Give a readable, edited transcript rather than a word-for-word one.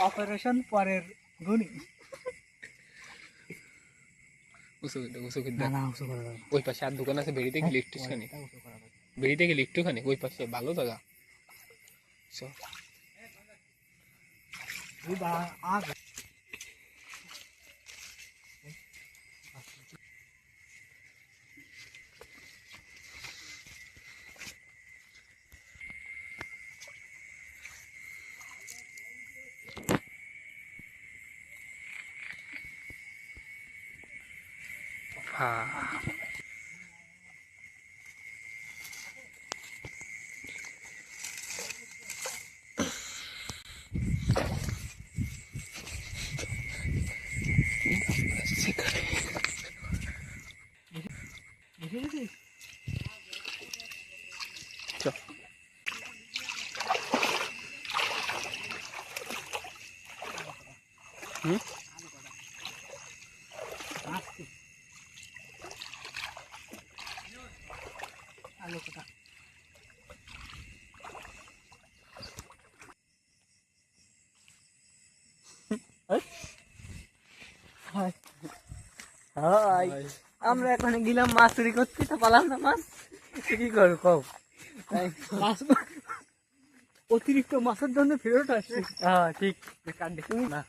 Operation পরের গুণী। ওই পাশে আর দোকান আছে, বেরিয়ে গেলে একটুখানি, বেরিয়ে গেলে একটুখানি ওই পাশে ভালো জায়গা। হ্যাঁ আমরা এখানে গেলাম মাছ চুরি করতে, তো পালাম না মাছ, কি করবো কও? অতিরিক্ত মাছের জন্য ফেরত আসছে। হ্যাঁ ঠিক, না